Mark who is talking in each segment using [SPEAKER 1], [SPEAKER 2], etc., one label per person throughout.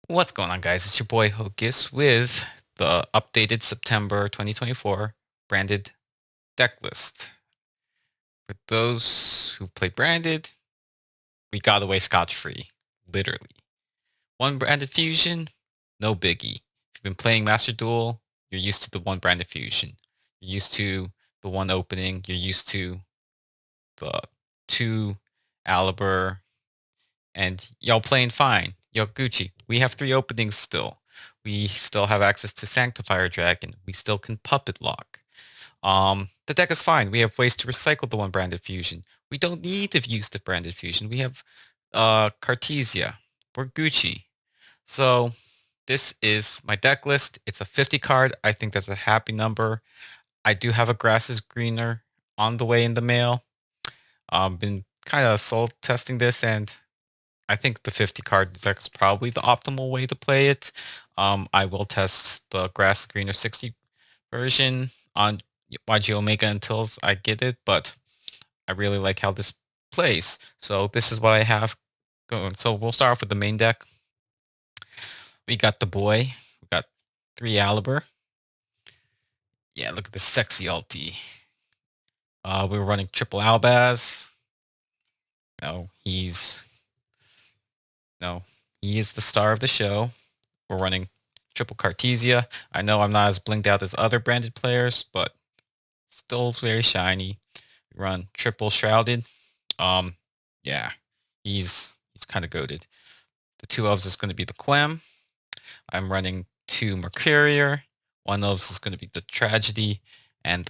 [SPEAKER 1] What's going on, guys? It's your boy Hocus with the updated September 2024 branded deck list. For those who play branded, we got away scotch-free, literally. One branded fusion, no biggie. If you've been playing Master Duel, you're used to the one branded fusion. You're used to the one opening. You're used to the two Aliber, and y'all playing fine. Yo, Gucci, we have 3 openings still. We still have access to Sanctifier Dragon. We still can Puppet Lock. The deck is fine. We have ways to recycle the one branded fusion. We don't need to use the branded fusion. We have Cartesia. We're Gucci. So this is my deck list. It's a 50 card. I think that's a happy number. I do have a Grass is Greener on the way in the mail. Been kind of soul testing this, and I think the 50 card deck is probably the optimal way to play it. I will test the Grass Greener 60 version on YG Omega until I get it, but I really like how this plays. So this is what I have going. So we'll start off with the main deck. We got the boy. We got 3 Aliber. Yeah, look at this sexy ulti. We were running triple Albaz. No, no, he is the star of the show. We're running triple Cartesia. I know I'm not as blinged out as other branded players, but still very shiny. We run triple Shrouded. Yeah, he's kind of goated. The 2 ofs is going to be the Quem. I'm running 2 Mercurier. 1 ofs is going to be the Tragedy, and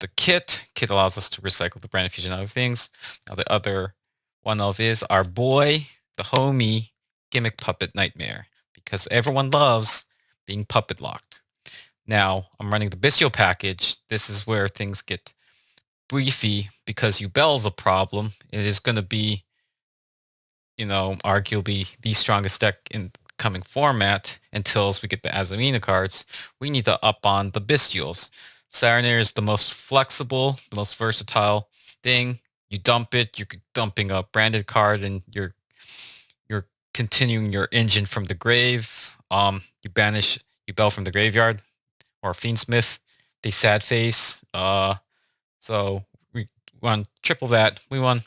[SPEAKER 1] the Kit. Kit allows us to recycle the branded fusion and other things. Now the other 1 of is our boy, the homie, Gimmick Puppet Nightmare, because everyone loves being puppet locked. Now, I'm running the Bestial package. This is where things get briefy because Yubel's a problem. It is going to be, arguably the strongest deck in coming format until we get the Azamina cards. We need to up on the Bestials. Saronir is the most flexible, the most versatile thing. You dump it, you're dumping a branded card, and you're continuing your engine from the grave. You banish Yubel from the graveyard, or Fiendsmith. They sad face. So we won triple that. We won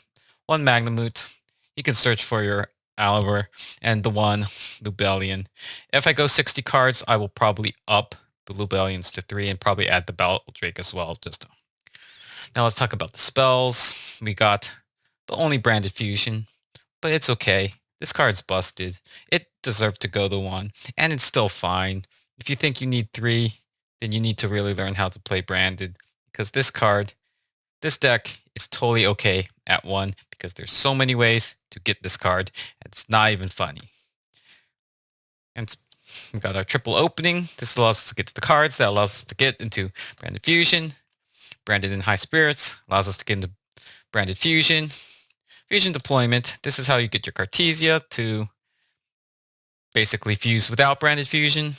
[SPEAKER 1] 1 Magnamut. You can search for your Aliber and the 1 Lubellion. If I go 60 cards, I will probably up the Lubellions to 3 and probably add the Baldrake as well. Now let's talk about the spells. We got the only branded fusion, but it's okay. This card's busted. It deserved to go to 1, and it's still fine. If you think you need 3, then you need to really learn how to play branded, because this deck is totally okay at 1 because there's so many ways to get this card. It's not even funny. And we've got our triple opening. This allows us to get to the cards. That allows us to get into Branded Fusion. Branded in High Spirits allows us to get into Branded Fusion. Fusion Deployment. This is how you get your Cartesia to basically fuse without Branded Fusion.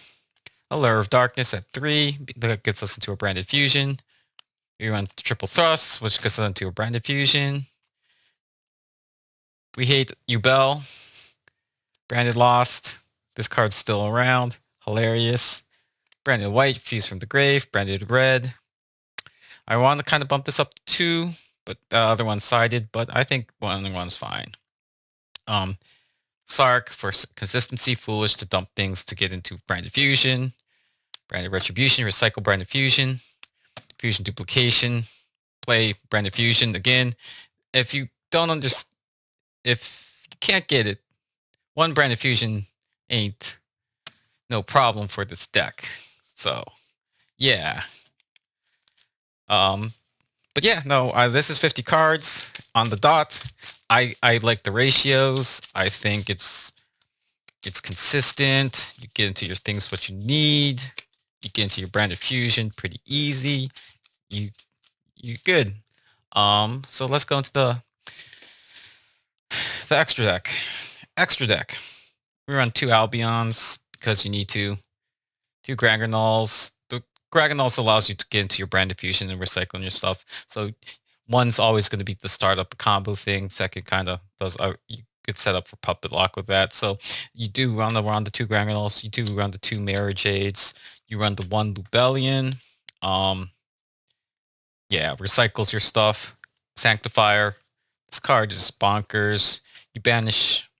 [SPEAKER 1] Allure of Darkness at 3. That gets us into a Branded Fusion. We run Triple Thrust, which gets us into a Branded Fusion. We hate Yubel. Branded Lost. This card's still around. Hilarious. Branded White, Fuse from the Grave. Branded Red. I want to kind of bump this up to 2, but the other one's sided, but I think one's fine. Sark for consistency. Foolish to dump things to get into Branded Fusion. Branded Retribution. Recycle Branded Fusion. Fusion Duplication. Play Branded Fusion again. If you don't understand, if you can't get it, 1 Branded Fusion ain't no problem for this deck. So, yeah. But yeah, no, this is 50 cards on the dot. I like the ratios. I think it's consistent. You get into your things what you need. You get into your Branded Fusion pretty easy. You're good. So let's go into the extra deck. Extra deck. We run 2 Albions because you need 2 Gragonals. The Gragonals allows you to get into your Branded Fusion and recycling your stuff. So one's always going to be the start of the combo thing. Second kind of does good setup for Puppet Lock with that. So you do run the 2 Granules, you do run the 2 Mirror Jades, you run the 1 Lubellion. Yeah, recycles your stuff. Sanctifier. This card is bonkers. You banish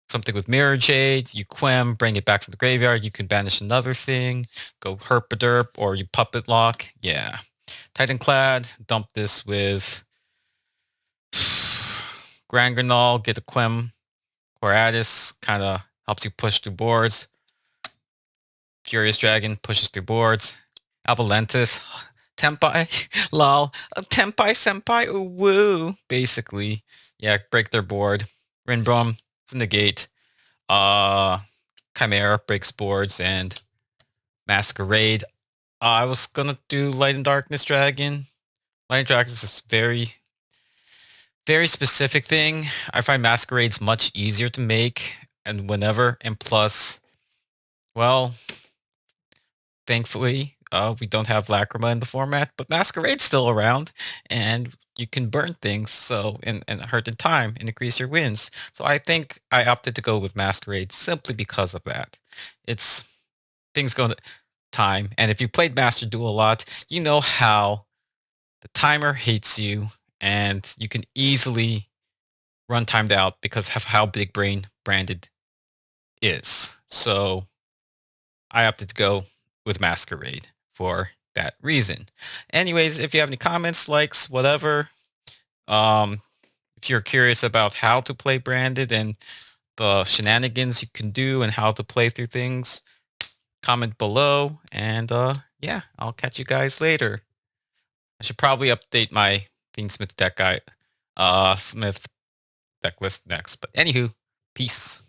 [SPEAKER 1] something with Mirror Jade, you Quem, bring it back from the graveyard, you can banish another thing, go Herpaderp, or you Puppet Lock. Yeah. Titanclad, dump this with Granganol, get a Quem. Quaratus kind of helps you push through boards. Furious Dragon pushes through boards. Abelentus, Tempai, lol, Tempai Senpai, ooh, woo, basically. Yeah, break their board. Rinbrom, it's a negate. Chimera breaks boards, and Masquerade. I was gonna do Light and Darkness Dragon. Light and Darkness is very, very specific thing. I find Masquerade's much easier to make, and whenever, and plus, well, thankfully, we don't have Lacrima in the format, but Masquerade's still around, and you can burn things and hurt in time and increase your wins. So I think I opted to go with Masquerade simply because of that. It's things go to time, and if you played Master Duel a lot, you know how the timer hates you, and you can easily run timed out because of how big brain branded is. So I opted to go with Masquerade for that reason. Anyways, if you have any comments, likes, whatever, if you're curious about how to play branded and the shenanigans you can do and how to play through things, comment below. And yeah, I'll catch you guys later. I should probably update my Fiendsmith deck Smith deck list next. But anywho, peace.